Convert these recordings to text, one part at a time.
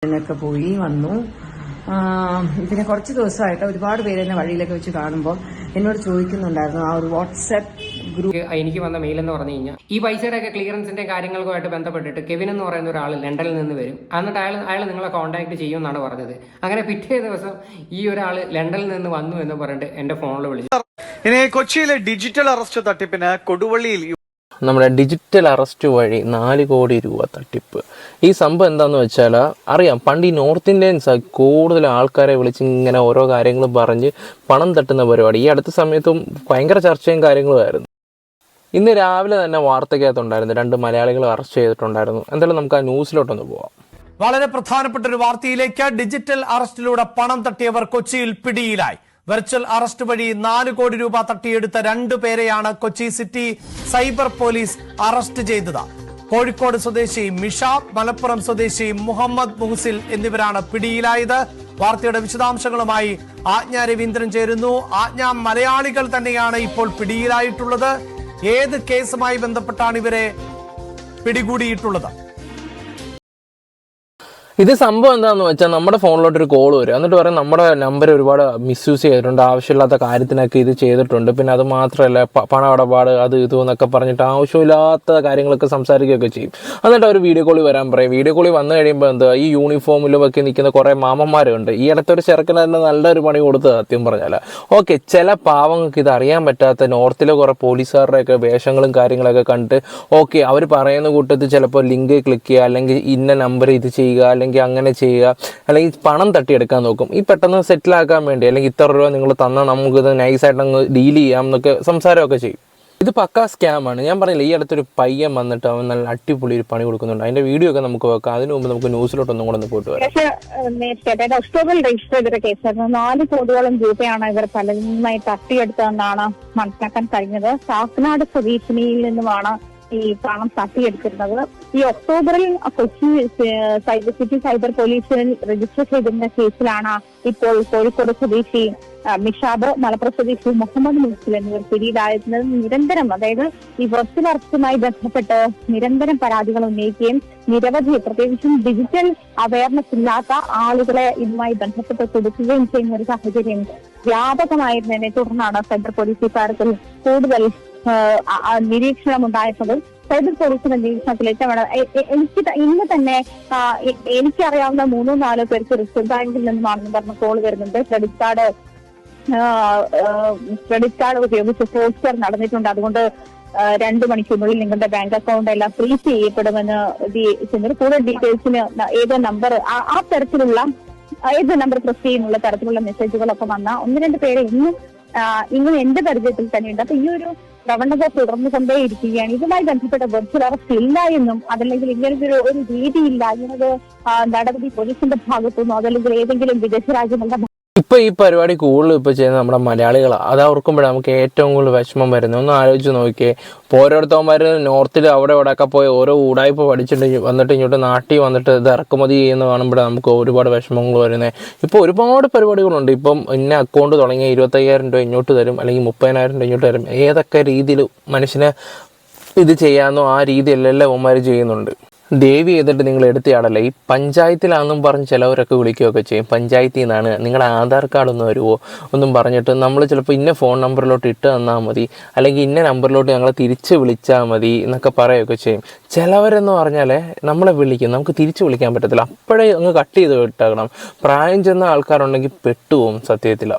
ഇതിനൊക്കെ പോയി വന്നു. പിന്നെ കുറച്ച് ദിവസമായിട്ട് ഒരുപാട് പേര് എന്നെ വഴിയിലൊക്കെ വെച്ച് കാണുമ്പോൾ എന്നോട് ചോദിക്കുന്നുണ്ടായിരുന്നു ആ ഒരു വാട്സാപ്പ് ഗ്രൂപ്പ്. എനിക്ക് വന്ന മെയിൽ എന്ന് പറഞ്ഞു കഴിഞ്ഞാൽ ഈ പൈസയുടെ ഒക്കെ ക്ലിയറൻസിന്റെ കാര്യങ്ങളുമായിട്ട് ബന്ധപ്പെട്ടിട്ട് കെവിൻ എന്ന് പറയുന്ന ഒരാൾ ലണ്ടനിൽ നിന്ന് വരും, എന്നിട്ട് അയാൾ നിങ്ങളെ കോൺടാക്ട് ചെയ്യുമെന്നാണ് പറഞ്ഞത്. അങ്ങനെ പിറ്റേ ദിവസം ഈ ഒരാൾ ലണ്ടനിൽ നിന്ന് വന്നു എന്ന് പറഞ്ഞിട്ട് എന്റെ ഫോണിൽ വിളിച്ചു. ഇനി കൊച്ചിയിലെ ഡിജിറ്റൽ അറസ്റ്റ് തട്ടിപ്പിന് കൊടുവള്ളിയിൽ നമ്മുടെ ഡിജിറ്റൽ അറസ്റ്റ് വഴി 4 കോടി രൂപ തട്ടിപ്പ്. ഈ സംഭവം എന്താണെന്ന് വെച്ചാൽ അറിയാം, പണ്ട് ഈ നോർത്ത് ഇന്ത്യൻസ് കൂടുതൽ ആൾക്കാരെ വിളിച്ച് ഇങ്ങനെ ഓരോ കാര്യങ്ങളും പറഞ്ഞ് പണം തട്ടുന്ന പരിപാടി. ഈ അടുത്ത സമയത്തും ഭയങ്കര ചർച്ചയും കാര്യങ്ങളുമായിരുന്നു. ഇന്ന് രാവിലെ തന്നെ വാർത്തയ്ക്കകത്തുണ്ടായിരുന്നു 2 മലയാളികൾ അറസ്റ്റ് ചെയ്തിട്ടുണ്ടായിരുന്നു. എന്തായാലും നമുക്ക് ആ ന്യൂസിലോട്ടൊന്ന് പോവാം. വളരെ പ്രധാനപ്പെട്ട ഒരു വാർത്തയിലേക്ക്. ഡിജിറ്റൽ അറസ്റ്റിലൂടെ പണം തട്ടിയവർ കൊച്ചിയിൽ പിടിയിലായി. വെർച്വൽ അറസ്റ്റ് വഴി 4 കോടി രൂപ തട്ടിയെടുത്ത 2 പേരെയാണ് Kochi city cyber police arrest ചെയ്തത്. കോഴിക്കോട് സ്വദേശി മിഷാബ്, മലപ്പുറം സ്വദേശി മുഹമ്മദ് മുഹസിൽ എന്നിവരാണ് പിടിയിലായത്. വാർത്തയുടെ വിശദാംശങ്ങളുമായി ആജ്ഞ രവീന്ദ്രൻ ചേരുന്നു. ആജ്ഞ, മലയാളികൾ തന്നെയാണ് ഇപ്പോൾ പിടിയിലായിട്ടുള്ളത്. ഏത് കേസുമായി ബന്ധപ്പെട്ടാണ് ഇവരെ പിടികൂടിയിട്ടുള്ളത്? ഇത് സംഭവം എന്താണെന്ന് വെച്ചാൽ നമ്മുടെ ഫോണിലോട്ടൊരു കോൾ വരും, എന്നിട്ട് പറയും നമ്മുടെ നമ്പർ ഒരുപാട് മിസ്യൂസ് ചെയ്തിട്ടുണ്ട്, ആവശ്യമില്ലാത്ത കാര്യത്തിനൊക്കെ ഇത് ചെയ്തിട്ടുണ്ട്, പിന്നെ അത് മാത്രമല്ല പണമിടപാട് അത് ഇതെന്നൊക്കെ പറഞ്ഞിട്ട് ആവശ്യമില്ലാത്ത കാര്യങ്ങളൊക്കെ സംസാരിക്കുകയൊക്കെ ചെയ്യും. എന്നിട്ട് അവർ വീഡിയോ കോളിൽ വരാൻ പറയും. വീഡിയോ കോളിൽ വന്നു കഴിയുമ്പോൾ എന്താ, ഈ യൂണിഫോമിലും ഒക്കെ നിൽക്കുന്ന കുറേ മാമന്മാരുണ്ട്. ഈ അടുത്തൊരു ചെറുക്കന് തന്നെ നല്ലൊരു പണി കൊടുത്തത് സത്യം പറഞ്ഞാൽ. ഓക്കെ, ചില പാവങ്ങൾക്ക് ഇത് അറിയാൻ പറ്റാത്ത നോർത്തിലെ കുറേ പോലീസുകാരുടെയൊക്കെ വേഷങ്ങളും കാര്യങ്ങളൊക്കെ കണ്ടിട്ട് ഓക്കെ അവർ പറയുന്ന കൂട്ടത്തിൽ ചിലപ്പോൾ ലിങ്ക് ക്ലിക്ക് ചെയ്യുക, അല്ലെങ്കിൽ ഇന്ന നമ്പർ ഇത് ചെയ്യുക, അല്ലെങ്കിൽ അങ്ങനെ ചെയ്യുക, അല്ലെങ്കിൽ പണം തട്ടിയെടുക്കാൻ നോക്കും. ഈ പെട്ടെന്ന് സെറ്റിലാക്കാൻ വേണ്ടി, അല്ലെങ്കിൽ ഇത്ര രൂപ നിങ്ങൾ തന്നാൽ നമുക്കിത് നൈസായിട്ട് അങ്ങ് ഡീൽ ചെയ്യാം എന്നൊക്കെ സംസാരമൊക്കെ ചെയ്യും. ഇത് പക്കാ സ്കാമാണ്. ഞാൻ പറഞ്ഞില്ല, ഈ അടുത്തൊരു പയ്യൻ വന്നിട്ട് അവൻ നല്ല അടിപൊളി ഒരു പണി കൊടുക്കുന്നുണ്ട്. അതിന്റെ വീഡിയോ ഒക്കെ നമുക്ക് വെക്കാം. അതിനു മുമ്പ് നമുക്ക് ന്യൂസിലോട്ടൊന്നും കൂടെ ഒന്ന് പോയിട്ട് വരാം. അതായത് ഒക്ടോബറിൽ രജിസ്റ്റർ ചെയ്തൊരു കേസായിരുന്നു. 4 കോടിയോളം രൂപയാണ് ഇവർ പലരുമായി തട്ടിയെടുത്തതെന്നാണ് മനസ്സിലാക്കാൻ കഴിഞ്ഞത്. കാക്കനാട് സ്വദേശിനിയിൽ നിന്നുമാണ് ഈ പണം തട്ടിയെടുക്കുന്നത്. ഈ ഒക്ടോബറിൽ കൊച്ചി സിറ്റി സൈബർ പോലീസിൽ രജിസ്റ്റർ ചെയ്തിരുന്ന കേസിലാണ് ഇപ്പോൾ കോഴിക്കോട് സ്വദേശി മിഷാബ്, മലപ്പുറം സ്വദേശി മുഹമ്മദ് മുഹസിൽ എന്നിവർ പിടിയിലായിരുന്നത്. നിരന്തരം, അതായത് ഈ വെർച്വൽ അറസ്റ്റുമായി ബന്ധപ്പെട്ട് നിരന്തരം പരാതികൾ ഉന്നയിക്കുകയും നിരവധി, പ്രത്യേകിച്ചും ഡിജിറ്റൽ അവയർനെസ് ഇല്ലാത്ത ആളുകളെ ഇതുമായി ബന്ധപ്പെട്ട് കൊടുക്കുകയും ചെയ്യുന്ന ഒരു സാഹചര്യം വ്യാപകമായിരുന്നതിനെ തുടർന്നാണ് സൈബർ പോലീസ് ഇക്കാര്യത്തിൽ കൂടുതൽ നിരീക്ഷണം ഉണ്ടായിരുന്നത്. സൈബർ പോലീസിന്റെ നിരീക്ഷണത്തിലേക്ക് എനിക്ക് ഇന്ന് തന്നെ എനിക്കറിയാവുന്ന 3-4 പേർക്ക് റിസർവ് ബാങ്കിൽ നിന്നുമാണെന്ന് പറഞ്ഞ കോൾ വരുന്നുണ്ട്. ക്രെഡിറ്റ് കാർഡ് ഉപയോഗിച്ച് പോസ്റ്റർ നടന്നിട്ടുണ്ട്, അതുകൊണ്ട് 2 മണിക്കൂറിനുള്ളിൽ നിങ്ങളുടെ ബാങ്ക് അക്കൗണ്ട് എല്ലാം ഫ്രീസ് ചെയ്യപ്പെടുമെന്ന് കൂടുതൽ ഡീറ്റെയിൽസിന് ഏത് നമ്പർ, ആ തരത്തിലുള്ള ഏത് നമ്പർ പ്രസ് ചെയ്യുന്നുള്ള തരത്തിലുള്ള മെസ്സേജുകളൊക്കെ വന്ന 1-2 പേരെ ഇങ്ങനെ എന്റെ പരിചയത്തിൽ തന്നെയുണ്ട്. അപ്പൊ ഈ ഒരു പ്രവണത തുടർന്നുകൊണ്ടേ ഇരിക്കുകയാണ്. ഇതുമായി ബന്ധപ്പെട്ട വെർച്വൽ അറസ്റ്റ് ഇല്ല എന്നും, അതല്ലെങ്കിൽ ഇങ്ങനത്തെ ഒരു രീതിയില്ല, ഇങ്ങനൊരു നടപടി പോലീസിന്റെ ഭാഗത്തുനിന്നോ അതല്ലെങ്കിൽ ഏതെങ്കിലും വിദേശ രാജ്യങ്ങളുടെ ഇപ്പൊ ഈ പരിപാടി കൂടുതൽ ഇപ്പൊ ചെയ്യുന്ന നമ്മുടെ മലയാളികളാണ്. അത് ഓർക്കുമ്പോഴേ നമുക്ക് ഏറ്റവും കൂടുതൽ വിഷമം വരുന്നത്. ഒന്ന് ആലോചിച്ച് നോക്കിയേ, ഓരോരുത്തവന്മാർ നോർത്തിൽ അവിടെ ഇവിടെയൊക്കെ പോയി ഓരോ ഉടായ്പ പഠിച്ചിട്ട് വന്നിട്ട് ഇങ്ങോട്ട് നാട്ടിൽ വന്നിട്ട് ഇത് ഇറക്കുമതി ചെയ്യുന്ന കാണുമ്പോഴേ നമുക്ക് ഒരുപാട് വിഷമങ്ങൾ വരുന്നത്. ഇപ്പോൾ ഒരുപാട് പരിപാടികളുണ്ട്. ഇപ്പം ഇന്ന അക്കൗണ്ട് തുടങ്ങിയ 25,000 രൂപ ഇങ്ങോട്ട് തരും, അല്ലെങ്കിൽ 30,000 രൂപ ഇങ്ങോട്ട് തരും. ഏതൊക്കെ രീതിയിൽ മനുഷ്യനെ ഇത് ചെയ്യാമെന്നോ ആ രീതിയിലെല്ലാം അവന്മാർ ചെയ്യുന്നുണ്ട്. ദേവി ചെയ്തിട്ട് നിങ്ങൾ എടുത്തയാടല്ല, ഈ പഞ്ചായത്തിലാണെന്നും പറഞ്ഞ് ചിലവരൊക്കെ വിളിക്കുകയൊക്കെ ചെയ്യും. പഞ്ചായത്തിൽ നിന്നാണ്, നിങ്ങളുടെ ആധാർ കാർഡ് ഒന്ന് വരുമോ ഒന്നും പറഞ്ഞിട്ട് നമ്മൾ ചിലപ്പോൾ ഇന്ന ഫോൺ നമ്പറിലോട്ട് ഇട്ട് തന്നാൽ മതി, അല്ലെങ്കിൽ ഇന്ന നമ്പറിലോട്ട് ഞങ്ങളെ തിരിച്ച് വിളിച്ചാൽ മതി എന്നൊക്കെ പറയുകയൊക്കെ ചെയ്യും. ചിലവരെന്ന് പറഞ്ഞാൽ നമ്മളെ വിളിക്കും, നമുക്ക് തിരിച്ച് വിളിക്കാൻ പറ്റത്തില്ല, അപ്പോഴേ അങ്ങ് കട്ട് ചെയ്ത് വിട്ടേക്കണം. പ്രായം ചെന്ന ആൾക്കാരുണ്ടെങ്കിൽ പെട്ടുപോകും സത്യത്തിൽ.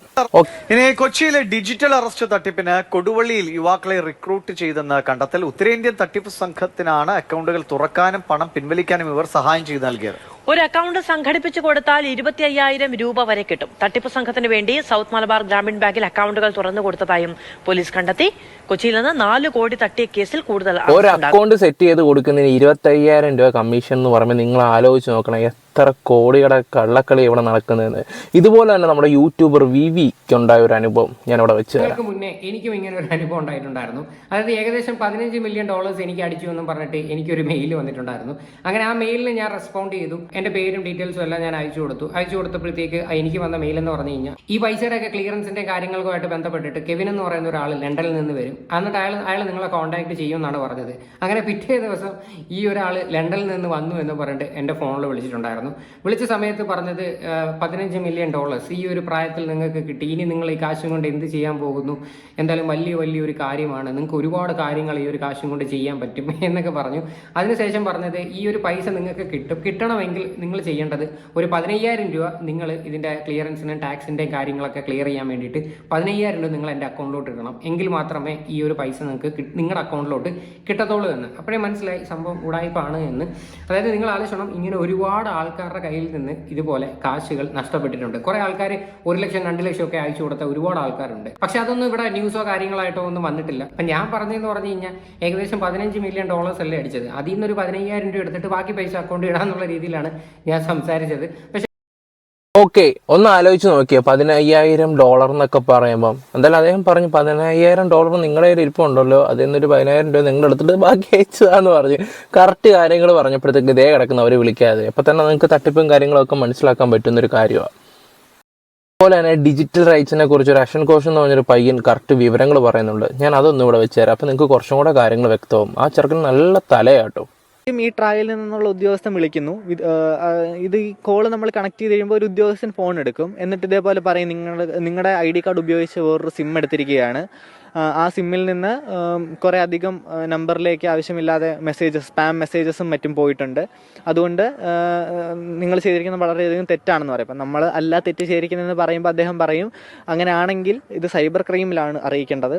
ഇനി കൊച്ചിയിലെ ഡിജിറ്റൽ അറസ്റ്റ് തട്ടിപ്പിന് കൊടുവള്ളിയിൽ യുവാക്കളെ റിക്രൂട്ട് ചെയ്തെന്ന് കണ്ടെത്തൽ. ഉത്തരേന്ത്യൻ തട്ടിപ്പ് സംഘത്തിനാണ് അക്കൗണ്ടുകൾ തുറക്കാനും പണം പിൻവലിക്കാനും ഇവർ സഹായം ചെയ്ത് നൽകിയത്. ഒരു അക്കൗണ്ട് സംഘടിപ്പിച്ചു കൊടുത്താൽ 25,000 രൂപ വരെ കിട്ടും. തട്ടിപ്പ് സംഘത്തിന് വേണ്ടി സൗത്ത് മലബാർ ഗ്രാമീൺ ബാങ്കിൽ അക്കൗണ്ടുകൾ തുറന്നു കൊടുത്തതായും പോലീസ് കണ്ടെത്തി. കൊച്ചിയിൽ നിന്ന് 4 കോടി തട്ടിയ കേസിൽ കൂടുതൽ ഒരു അക്കൗണ്ട് സെറ്റ് ചെയ്ത് കൊടുക്കുന്നതിന് 25,000 രൂപ കമ്മീഷൻ എന്ന് പറയുമ്പോൾ നിങ്ങൾ ആലോചിച്ച് നോക്കണം എത്ര കോടിയുടെ കള്ളക്കളി ഇവിടെ നടക്കുന്നതെന്ന്. ഇതുപോലെ തന്നെ നമ്മുടെ യൂട്യൂബർ വിവിക്ക് ഉണ്ടായ ഒരു അനുഭവം ഞാൻ ഇവിടെ വെച്ച് തരാം. മുന്നേ എനിക്കും ഇങ്ങനെ ഒരു അനുഭവം ഉണ്ടായിട്ടുണ്ടായിരുന്നു. അതായത് ഏകദേശം $15 മില്യൺ എനിക്ക് അടിച്ചു എന്നും പറഞ്ഞിട്ട് എനിക്കൊരു മെയിൽ വന്നിട്ടുണ്ടായിരുന്നു. അങ്ങനെ ആ മെയിലിന് ഞാൻ റെസ്പോണ്ട് ചെയ്തു. എൻ്റെ പേരും ഡീറ്റെയിൽസും എല്ലാം ഞാൻ അയച്ചു കൊടുത്തപ്പോഴത്തേക്ക് എനിക്ക് വന്ന മെയിൽ എന്ന് പറഞ്ഞു കഴിഞ്ഞാൽ ഈ പൈസയുടെ ഒക്കെ ക്ലിയറൻസിന്റെ കാര്യങ്ങളുമായിട്ട് ബന്ധപ്പെട്ടിട്ട് കെവിൻ എന്ന് പറയുന്ന ഒരാൾ ലണ്ടനിൽ നിന്ന് വരും. എന്നിട്ട് അയാൾ നിങ്ങളെ കോൺടാക്ട് ചെയ്യുമെന്നാണ് പറഞ്ഞത്. അങ്ങനെ പിറ്റേ ദിവസം ഈ ഒരാൾ ലണ്ടനിൽ നിന്ന് വന്നു എന്ന് പറഞ്ഞിട്ട് എൻ്റെ ഫോണിൽ വിളിച്ചിട്ടുണ്ടായിരുന്നു. വിളിച്ച സമയത്ത് പറഞ്ഞത് $15 മില്യൺ ഈ ഒരു പ്രായത്തിൽ നിങ്ങൾക്ക് കിട്ടി, ഇനി നിങ്ങൾ ഈ കാശും കൊണ്ട് എന്ത് ചെയ്യാൻ പോകുന്നു, എന്തായാലും വലിയൊരു കാര്യമാണ്, നിങ്ങൾക്ക് ഒരുപാട് കാര്യങ്ങൾ ഈ ഒരു കാശും കൊണ്ട് ചെയ്യാൻ പറ്റും എന്നൊക്കെ പറഞ്ഞു. അതിനുശേഷം പറഞ്ഞത് ഈ ഒരു പൈസ നിങ്ങൾക്ക് കിട്ടണമെങ്കിൽ നിങ്ങൾ ചെയ്യേണ്ടത് ഒരു 15,000 രൂപ നിങ്ങൾ ഇതിൻ്റെ ക്ലിയറൻസിനും ടാക്സിൻ്റെയും കാര്യങ്ങളൊക്കെ ക്ലിയർ ചെയ്യാൻ വേണ്ടിയിട്ട് 15,000 രൂപ നിങ്ങൾ എൻ്റെ അക്കൗണ്ടിലോട്ട് ഇടണം. എങ്കിൽ മാത്രമേ ഈ ഒരു പൈസ നിങ്ങൾക്ക് നിങ്ങളുടെ അക്കൗണ്ടിലോട്ട് കിട്ടത്തുള്ളൂ എന്ന്. അപ്പോഴേ മനസ്സിലായി സംഭവം ഉടായ്പാണ് എന്ന്. അതായത് നിങ്ങൾ ആലോചിക്കണം, ഇങ്ങനെ ഒരുപാട് ആൾക്കാരുടെ കയ്യിൽ നിന്ന് ഇതുപോലെ കാശുകൾ നഷ്ടപ്പെട്ടിട്ടുണ്ട്. കുറേ ആൾക്കാർ 1 ലക്ഷം 2 ലക്ഷം ഒക്കെ അയച്ചു കൊടുത്ത ഒരുപാട് ആൾക്കാരുണ്ട്. പക്ഷെ അതൊന്നും ഇവിടെ ന്യൂസോ കാര്യങ്ങളായിട്ടോ ഒന്നും വന്നിട്ടില്ല. അപ്പം ഞാൻ പറഞ്ഞതെന്ന് പറഞ്ഞു കഴിഞ്ഞാൽ ഏകദേശം $15 മില്യൺ അല്ലേ അടിച്ചത്. അതിൽ നിന്നൊരു 15,000 രൂപ എടുത്തിട്ട് ബാക്കി പൈസ അക്കൗണ്ട് ഇടാന്നുള്ള രീതിയിലാണ് ഞാൻ സംസാരിച്ചത്. പക്ഷെ ഓക്കെ, ഒന്ന് ആലോചിച്ച് നോക്കിയേ, $15,000 എന്നൊക്കെ പറയുമ്പം എന്തായാലും അദ്ദേഹം പറഞ്ഞു $15,000 നിങ്ങളുടെ കയ്യിൽ ഇരിപ്പുണ്ടല്ലോ, അതിൽ നിന്നൊരു 10,000 രൂപ നിങ്ങൾ എടുത്തിട്ട് ബാക്കി അയച്ചതാന്ന് പറഞ്ഞു. കറക്റ്റ് കാര്യങ്ങൾ പറഞ്ഞപ്പോഴത്തേക്ക് ഇതേ കിടക്കുന്നവരെ വിളിക്കാതെ അപ്പം തന്നെ നിങ്ങൾക്ക് തട്ടിപ്പും കാര്യങ്ങളൊക്കെ മനസ്സിലാക്കാൻ പറ്റുന്നൊരു കാര്യമാണ്. അതുപോലെ തന്നെ ഡിജിറ്റൽ റൈറ്റ്സിനെ കുറിച്ച് ഒരു അഷൻ കോഷൻ എന്ന് പറഞ്ഞൊരു പയ്യൻ കറക്റ്റ് വിവരങ്ങൾ പറയുന്നുണ്ട്. ഞാൻ അതൊന്നും ഇവിടെ വെച്ചുതരാം, അപ്പം നിങ്ങൾക്ക് കുറച്ചും കൂടെ കാര്യങ്ങൾ വ്യക്തമാവും. ആ ചെറുക്കൻ നല്ല തലയാട്ടോ. ഈ ട്രയലിൽ നിന്നുള്ള ഉദ്യോഗസ്ഥൻ വിളിക്കുന്നു. ഇത് ഈ കോള് നമ്മൾ കണക്ട് ചെയ്ത് കഴിയുമ്പോൾ ഒരു ഉദ്യോഗസ്ഥൻ ഫോൺ എടുക്കും. എന്നിട്ട് ഇതേപോലെ പറയും, നിങ്ങളുടെ ID കാർഡ് ഉപയോഗിച്ച് വേറൊരു സിം എടുത്തിരിക്കുകയാണ്, ആ സിമ്മിൽ നിന്ന് കുറേ അധികം നമ്പറിലേക്ക് ആവശ്യമില്ലാതെ സ്പാം മെസ്സേജസും മറ്റും പോയിട്ടുണ്ട്. അതുകൊണ്ട് നിങ്ങൾ ചെയ്തിരിക്കുന്നത് വളരെയധികം തെറ്റാണെന്ന് പറയും. അപ്പം നമ്മൾ അല്ല തെറ്റ് ചെയ്തിരിക്കുന്നതെന്ന് പറയുമ്പോൾ അദ്ദേഹം പറയും, അങ്ങനെയാണെങ്കിൽ ഇത് സൈബർ ക്രൈമിലാണ് അറിയിക്കേണ്ടത്,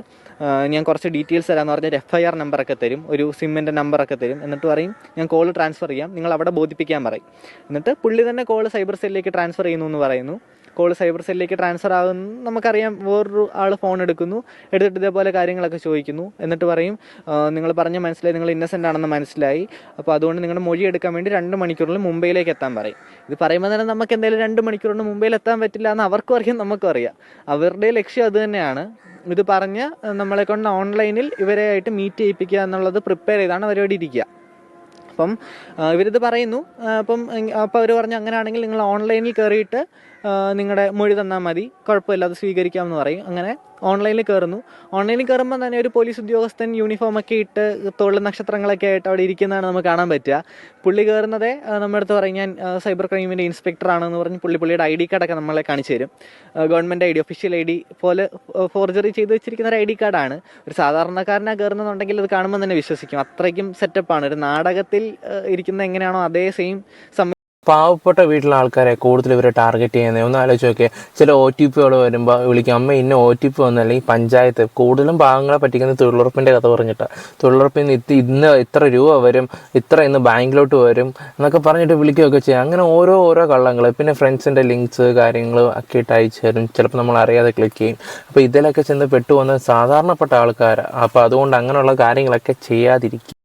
ഞാൻ കുറച്ച് ഡീറ്റെയിൽസ് തരാമെന്ന് പറഞ്ഞാൽ FIR നമ്പറൊക്കെ തരും, ഒരു സിമ്മിൻ്റെ നമ്പറൊക്കെ തരും. എന്നിട്ട് പറയും ഞാൻ കോൾ ട്രാൻസ്ഫർ ചെയ്യാം, നിങ്ങൾ അവിടെ ബോധിപ്പിക്കാൻ പറയും. എന്നിട്ട് പുള്ളി തന്നെ കോൾ സൈബർ സെല്ലിലേക്ക് ട്രാൻസ്ഫർ ചെയ്യുന്നു എന്ന് പറയുന്നു. കോൾ സൈബർ സെല്ലിലേക്ക് ട്രാൻസ്ഫർ ആകുന്നു. നമുക്കറിയാം, വേറൊരു ആൾ ഫോൺ എടുക്കുന്നു, എടുത്തിട്ട് ഇതേപോലെ കാര്യങ്ങളൊക്കെ ചോദിക്കുന്നു. എന്നിട്ട് പറയും, നിങ്ങൾ പറഞ്ഞ മനസ്സിലായി, നിങ്ങൾ ഇന്നസെൻ്റ് ആണെന്ന് മനസ്സിലായി, അപ്പോൾ അതുകൊണ്ട് നിങ്ങളുടെ മൊഴി എടുക്കാൻ വേണ്ടി 2 മണിക്കൂറിൽ മുംബൈയിലേക്ക് എത്താൻ പറയും. ഇത് പറയുമ്പോൾ തന്നെ നമുക്ക് എന്തായാലും 2 മണിക്കൂറിന് മുംബൈയിൽ എത്താൻ പറ്റില്ല എന്ന് അവർക്കും അറിയാം, നമുക്കും അറിയാം. അവരുടെ ലക്ഷ്യം അത് തന്നെയാണ്. ഇത് പറഞ്ഞ് നമ്മളെ കൊണ്ട് ഓൺലൈനിൽ ഇവരെ ആയിട്ട് മീറ്റ് ചെയ്യിപ്പിക്കുക എന്നുള്ളത് പ്രിപ്പയർ ചെയ്താണ് അവരോട് ഇരിക്കുക. അപ്പം ഇവരിത് പറയുന്നു. അപ്പോൾ അവർ പറഞ്ഞു, അങ്ങനെയാണെങ്കിൽ നിങ്ങൾ ഓൺലൈനിൽ കയറിയിട്ട് നിങ്ങളുടെ മൊഴി തന്നാൽ മതി, കുഴപ്പമില്ല, അത് സ്വീകരിക്കാമെന്ന് പറയും. അങ്ങനെ ഓൺലൈനിൽ കയറുന്നു. ഓൺലൈനിൽ കയറുമ്പോൾ തന്നെ ഒരു പോലീസ് ഉദ്യോഗസ്ഥൻ യൂണിഫോമൊക്കെ ഇട്ട് തോളിൽ നക്ഷത്രങ്ങളൊക്കെ ആയിട്ട് അവിടെ ഇരിക്കുന്നതാണ് നമുക്ക് കാണാൻ പറ്റുക. പുള്ളി കയറുന്നതേ നമ്മുടെ അടുത്ത് പറയും, ഞാൻ സൈബർ ക്രൈമിൻ്റെ ഇൻസ്പെക്ടറാണെന്ന് പറഞ്ഞ് പുള്ളിയുടെ ID കാർഡൊക്കെ നമ്മളെ കാണിച്ചു തരും. ഗവൺമെൻറ് ID, ഒഫീഷ്യൽ ID പോലെ ഫോർജറി ചെയ്ത് വെച്ചിരിക്കുന്ന ഒരു ID കാർഡാണ്. ഒരു സാധാരണക്കാരനാണ് കയറുന്നതെന്നുണ്ടെങ്കിൽ അത് കാണുമ്പോൾ തന്നെ വിശ്വസിക്കും. അത്രയ്ക്കും സെറ്റപ്പാണ്. ഒരു നാടകത്തിൽ ഇരിക്കുന്ന എങ്ങനെയാണോ അതേ സെയിം പാവപ്പെട്ട വീട്ടിലെ ആൾക്കാരെ കൂടുതൽ ഇവരെ ടാർഗറ്റ് ചെയ്യുന്നത്. ഒന്ന് ആലോചിച്ച് നോക്കിയാൽ, ചില OTPകൾ വരുമ്പോൾ വിളിക്കും, അമ്മ ഇന്ന OTP വന്നു, അല്ലെങ്കിൽ പഞ്ചായത്ത്. കൂടുതലും പാവങ്ങളെ പറ്റിക്കുന്ന തൊഴിലുറപ്പിൻ്റെ കഥ പറഞ്ഞിട്ടാണ്. തൊഴിലുറപ്പിൽ നിന്ന് ഇന്ന് ഇത്ര രൂപ വരും, ഇന്ന് ബാങ്കിലോട്ട് വരും എന്നൊക്കെ പറഞ്ഞിട്ട് വിളിക്കുകയൊക്കെ ചെയ്യാം. അങ്ങനെ ഓരോ കള്ളങ്ങൾ. പിന്നെ ഫ്രണ്ട്സിൻ്റെ ലിങ്ക്സ് കാര്യങ്ങൾ ഒക്കെ ഇട്ട് അയച്ചു തരും. ചിലപ്പോൾ നമ്മൾ അറിയാതെ ക്ലിക്ക് ചെയ്യും. അപ്പോൾ ഇതിലൊക്കെ ചെന്ന് പെട്ടുപോകുന്ന സാധാരണപ്പെട്ട ആൾക്കാരാണ്. അപ്പോൾ അതുകൊണ്ട് അങ്ങനെയുള്ള കാര്യങ്ങളൊക്കെ ചെയ്യാതിരിക്കും.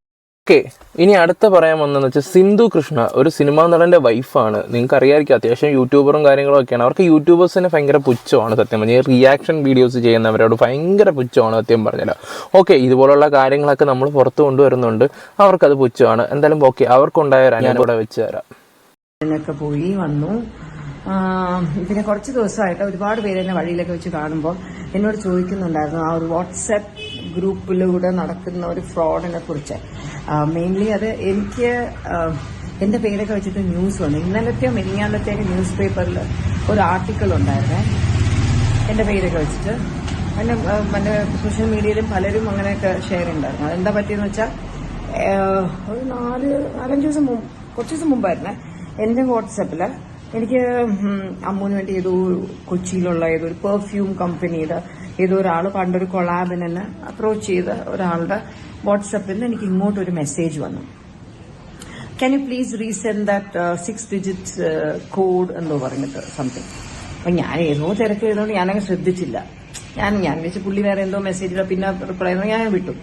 ഓക്കെ, ഇനി അടുത്ത പറയാൻ വന്നതെന്ന് വെച്ചാൽ സിന്ധു കൃഷ്ണ ഒരു സിനിമാ നടൻ്റെ വൈഫാണ്. നിങ്ങൾക്ക് അറിയാമായിരിക്കും, അത്യാവശ്യം യൂട്യൂബറും കാര്യങ്ങളും ഒക്കെയാണ്. അവർക്ക് യൂട്യൂബേഴ്സിന് ഭയങ്കര പുച്ഛമാണ് സത്യം പറഞ്ഞാൽ. റിയാക്ഷൻ വീഡിയോസ് ചെയ്യുന്നവരോട് ഭയങ്കര പുച്ഛമാണ് സത്യം പറഞ്ഞാൽ. ഓക്കെ, ഇതുപോലുള്ള കാര്യങ്ങളൊക്കെ നമ്മൾ പുറത്ത് കൊണ്ടുവരുന്നുണ്ട്, അവർക്കത് പുച്ഛമാണ്. എന്തായാലും ഓക്കെ, അവർക്കുണ്ടായ ഒരു അനുഭവം ഇവിടെ വെച്ച് തരാം. ഇതിനൊക്കെ പോയി വന്നു. പിന്നെ കുറച്ച് ദിവസമായിട്ട് ഒരുപാട് പേര് എന്നെ വഴിയിലൊക്കെ വെച്ച് കാണുമ്പോൾ എന്നോട് ചോദിക്കുന്നുണ്ടായിരുന്നു ആ ഒരു വാട്സാപ്പ് ഗ്രൂപ്പിലൂടെ നടക്കുന്ന ഒരു ഫ്രോഡിനെ കുറിച്ച്. മെയിൻലി അത് എനിക്ക് എന്റെ പേരൊക്കെ വെച്ചിട്ട് ന്യൂസ് വന്നു. ഇന്നലത്തെയോ മെനിഞ്ഞാന്നത്തെയൊക്കെ ന്യൂസ് പേപ്പറിൽ ഒരു ആർട്ടിക്കിൾ ഉണ്ടായിരുന്നേ എന്റെ പേരൊക്കെ വെച്ചിട്ട്. എൻ്റെ സോഷ്യൽ മീഡിയയിലും പലരും അങ്ങനെയൊക്കെ ഷെയർ ഉണ്ടായിരുന്നു. അതെന്താ പറ്റിയെന്ന് വെച്ചാൽ ഒരു 4-5 ദിവസം കുറച്ച് ദിവസം മുമ്പായിരുന്നേ എന്റെ വാട്സാപ്പില് എനിക്ക് അമ്മൂന് വേണ്ടി ഏതോ കൊച്ചിയിലുള്ള ഏതോ ഒരു പെർഫ്യൂം കമ്പനിയുടെ ഏതോ ഒരാൾ പണ്ടൊരു കൊളാബിന് എന്നെ അപ്രോച്ച് ചെയ്ത ഒരാളുടെ വാട്സാപ്പിൽ നിന്ന് എനിക്ക് ഇങ്ങോട്ടൊരു മെസ്സേജ് വന്നു. Can you please resend that 6 digits code എന്തോ പറഞ്ഞിട്ട് സംതിങ്. അപ്പൊ ഞാൻ ഏതോ തിരക്ക് ചെയ്തോണ്ട് ഞാനങ്ങ് ശ്രദ്ധിച്ചില്ല. ഞാൻ വെച്ച് പുള്ളി വേറെ എന്തോ മെസ്സേജ് പിന്നെ റിപ്ലൈ ചെയ്തോ ഞാൻ വിട്ടു.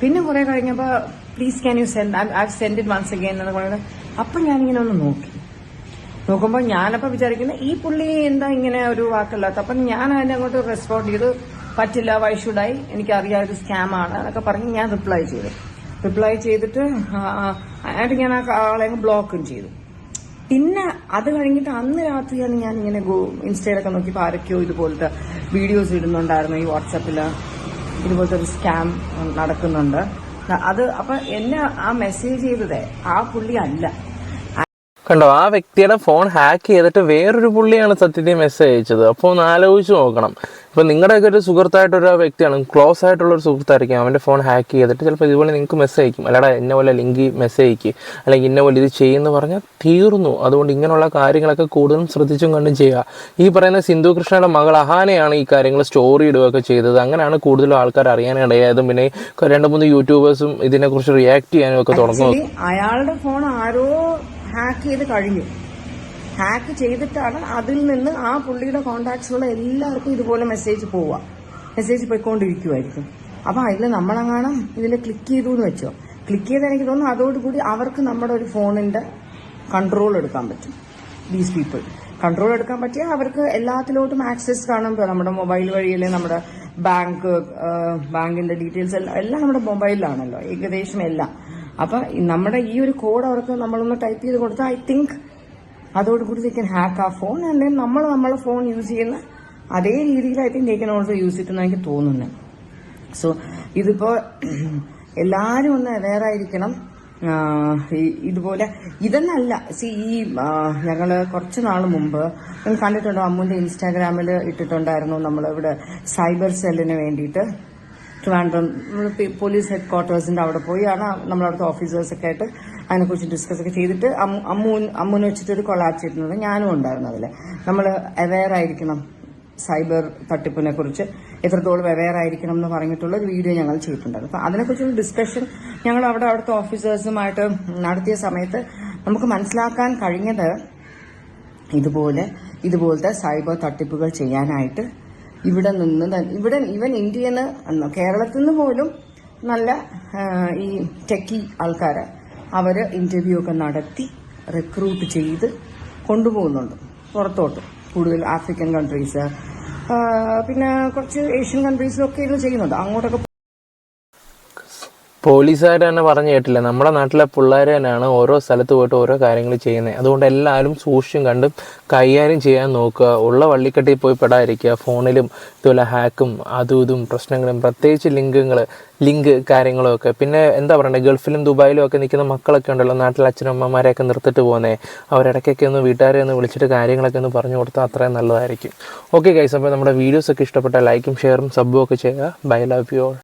പിന്നെ കുറെ കഴിഞ്ഞപ്പോ please can you send I send it once again എന്ന് പറയുന്നത്. അപ്പൊ ഞാനിങ്ങനെ ഒന്ന് നോക്കുമ്പോൾ ഞാനപ്പോൾ വിചാരിക്കുന്നത് ഈ പുള്ളി എന്താ ഇങ്ങനെ ഒരു വാക്കല്ലാത്ത. അപ്പം ഞാൻ അതിനെ അങ്ങോട്ട് റെസ്പോണ്ട് ചെയ്തു, പറ്റില്ല, വൈ ഷുഡായി, എനിക്കറിയാം ഇത് സ്കാം ആണ് എന്നൊക്കെ പറഞ്ഞ് ഞാൻ റിപ്ലൈ ചെയ്തിട്ട് ആയിട്ട് ഞാൻ ആ ആളെ ബ്ലോക്കും ചെയ്തു. പിന്നെ അത് കഴിഞ്ഞിട്ട് അന്ന് രാത്രിയാണ് ഞാൻ ഇങ്ങനെ ഇൻസ്റ്റയിലൊക്കെ നോക്കിയപ്പോൾ ആരൊക്കെയോ ഇതുപോലത്തെ വീഡിയോസ് ഇടുന്നുണ്ടായിരുന്നു. ഈ വാട്സാപ്പിൽ ഇതുപോലത്തെ ഒരു സ്കാം നടക്കുന്നുണ്ട്. അത് അപ്പൊ എന്നെ ആ മെസ്സേജ് ചെയ്തതേ ആ പുള്ളി അല്ല. കണ്ടോ, ആ വ്യക്തിയുടെ ഫോൺ ഹാക്ക് ചെയ്തിട്ട് വേറൊരു പുള്ളിയാണ് സത്യത്തിൽ മെസ്സേജ് അയച്ചത്. അപ്പോൾ ഒന്ന് ആലോചിച്ച് നോക്കണം. ഇപ്പം നിങ്ങളുടെയൊക്കെ ഒരു സുഹൃത്തായിട്ടൊരു വ്യക്തിയാണ്, ക്ലോസ് ആയിട്ടുള്ളൊരു സുഹൃത്തായിരിക്കും, അവൻ്റെ ഫോൺ ഹാക്ക് ചെയ്തിട്ട് ചിലപ്പോൾ ഇതുപോലെ നിങ്ങൾക്ക് മെസ്സേജ് അയക്കും, അല്ലാതെ ഇന്ന പോലെ ലിങ്ക് മെസ്സേജ് അയക്കും, അല്ലെങ്കിൽ ഇന്ന പോലെ ഇത് ചെയ്യുമെന്ന് പറഞ്ഞാൽ തീർന്നു. അതുകൊണ്ട് ഇങ്ങനെയുള്ള കാര്യങ്ങളൊക്കെ കൂടുതലും ശ്രദ്ധിച്ചും കണ്ടും ചെയ്യുക. ഈ പറയുന്ന സിന്ധു കൃഷ്ണയുടെ മകൾ അഹാനയാണ് ഈ കാര്യങ്ങൾ സ്റ്റോറി ഇടുകയൊക്കെ ചെയ്തത്. അങ്ങനെയാണ് കൂടുതലും ആൾക്കാർ അറിയാനിടയായതും. പിന്നെ 2-3 യൂട്യൂബേഴ്സും ഇതിനെക്കുറിച്ച് റിയാക്ട് ചെയ്യാനും ഒക്കെ തുടങ്ങും. അയാളുടെ ഫോൺ ആരോ ഹാക്ക് ചെയ്ത് കഴിഞ്ഞു. ഹാക്ക് ചെയ്തിട്ടാണ് അതിൽ നിന്ന് ആ പുള്ളിയുടെ കോണ്ടാക്ട്സിലുള്ള എല്ലാവർക്കും ഇതുപോലെ മെസ്സേജ് പോയിക്കൊണ്ടിരിക്കുമായിരിക്കും. അപ്പൊ അതിൽ നമ്മളെങ്ങാനും ഇതിൽ ക്ലിക്ക് ചെയ്തു എന്ന് വെച്ചോ, ക്ലിക്ക് ചെയ്ത് എനിക്ക് തോന്നുന്നു അതോടുകൂടി അവർക്ക് നമ്മുടെ ഒരു ഫോണിന്റെ കൺട്രോൾ എടുക്കാൻ പറ്റും. ദീസ് പീപ്പിൾ കൺട്രോൾ എടുക്കാൻ പറ്റിയാൽ അവർക്ക് എല്ലാത്തിലോട്ടും ആക്സസ് കാണും. നമ്മുടെ മൊബൈൽ വഴിയല്ലേ നമ്മുടെ ബാങ്കിന്റെ ഡീറ്റെയിൽസ് എല്ലാം നമ്മുടെ മൊബൈലിലാണല്ലോ, ഏകദേശം എല്ലാം. അപ്പൊ നമ്മുടെ ഈ ഒരു കോഡ് അവർക്ക് നമ്മളൊന്ന് ടൈപ്പ് ചെയ്ത് കൊടുത്താൽ ഐ തിങ്ക് അതോടുകൂടി ദേ ക്യാൻ ഹാക്ക് ആ ഫോൺ. അല്ലെങ്കിൽ നമ്മൾ നമ്മളെ ഫോൺ യൂസ് ചെയ്യുന്ന അതേ രീതിയിൽ I think they can also use it എന്ന് എനിക്ക് തോന്നുന്നത്. സോ ഇതിപ്പോ എല്ലാരും ഒന്ന് അവെയറായിരിക്കണം. ഇതുപോലെ ഇതെന്നല്ല, ഈ ഞങ്ങള് കുറച്ച് നാൾ മുമ്പ് നിങ്ങൾ കണ്ടിട്ടുണ്ടോ, അമ്മുന്റെ ഇൻസ്റ്റാഗ്രാമിൽ ഇട്ടിട്ടുണ്ടായിരുന്നു, നമ്മളിവിടെ സൈബർ സെല്ലിന് വേണ്ടിയിട്ട് ട്രിവാൻഡ്രം പോലീസ് ഹെഡ് ക്വാർട്ടേഴ്സിന്റെ അവിടെ പോയാണ് നമ്മളവിടുത്തെ ഓഫീസേഴ്സൊക്കെ ആയിട്ട് അതിനെക്കുറിച്ച് ഡിസ്കസ് ഒക്കെ ചെയ്തിട്ട് അമ്മുനെ വെച്ചിട്ടൊരു കൊളാബ് ചെയ്തിട്ടുണ്ട്. ഞാനും ഉണ്ടായിരുന്നു അതിൽ. നമ്മൾ അവെയർ ആയിരിക്കണം സൈബർ തട്ടിപ്പിനെ കുറിച്ച്, എത്രത്തോളം അവെയർ ആയിരിക്കണം എന്ന് പറഞ്ഞിട്ടുള്ള ഒരു വീഡിയോ ഞങ്ങൾ ചെയ്തിട്ടുണ്ടായിരുന്നു. അപ്പൊ അതിനെക്കുറിച്ചുള്ള ഡിസ്കഷൻ ഞങ്ങൾ അവിടുത്തെ ഓഫീസേഴ്സുമായിട്ട് നടത്തിയ സമയത്ത് നമുക്ക് മനസ്സിലാക്കാൻ കഴിഞ്ഞത് ഇതുപോലത്തെ സൈബർ തട്ടിപ്പുകൾ ചെയ്യാനായിട്ട് ഇവിടെ ഈവൻ ഇന്ത്യയിൽ നിന്ന് കേരളത്തിൽ നിന്ന് പോലും നല്ല ഈ ടെക്കി ആൾക്കാരെ അവര് ഇന്റർവ്യൂ ഒക്കെ നടത്തി റിക്രൂട്ട് ചെയ്ത് കൊണ്ടുപോകുന്നുണ്ട് പുറത്തോട്ട്. കൂടുതൽ ആഫ്രിക്കൻ കൺട്രീസ്, പിന്നെ കുറച്ച് ഏഷ്യൻ കൺട്രീസിലൊക്കെ ഇത് ചെയ്യുന്നുണ്ട്. അങ്ങോട്ടൊക്കെ പോലീസുകാർ തന്നെ പറഞ്ഞു കേട്ടില്ല, നമ്മുടെ നാട്ടിലെ പിള്ളേർ തന്നെയാണ് ഓരോ സ്ഥലത്ത് പോയിട്ട് ഓരോ കാര്യങ്ങൾ ചെയ്യുന്നത്. അതുകൊണ്ട് എല്ലാവരും സൂക്ഷിച്ചും കണ്ടും കൈകാര്യം ചെയ്യാൻ നോക്കുക. ഉള്ള വള്ളിക്കെട്ടിൽ പോയി പെടാതിരിക്കുക. ഫോണിലും ഇതുപോലെ ഹാക്കും അതും ഇതും പ്രശ്നങ്ങളും, പ്രത്യേകിച്ച് ലിങ്ക് കാര്യങ്ങളൊക്കെ. പിന്നെ എന്താ പറയണ്ടേ, ഗൾഫിലും ദുബായിലും ഒക്കെ നിൽക്കുന്ന മക്കളൊക്കെ ഉണ്ടല്ലോ, നാട്ടിലെ അച്ഛനമ്മമാരെയൊക്കെ നിർത്തിട്ട് പോകുന്നത്, അവരിടയ്ക്കൊക്കെ ഒന്ന് വീട്ടുകാരെ ഒന്ന് വിളിച്ചിട്ട് കാര്യങ്ങളൊക്കെ ഒന്ന് പറഞ്ഞു കൊടുത്താൽ അത്രയും നല്ലതായിരിക്കും. ഓക്കെ ഗൈസ്, അപ്പോൾ നമ്മുടെ വീഡിയോസൊക്കെ ഇഷ്ടപ്പെട്ടാൽ ലൈക്കും ഷെയറും സബ്ബും ഒക്കെ ചെയ്യുക. Bye, love you all.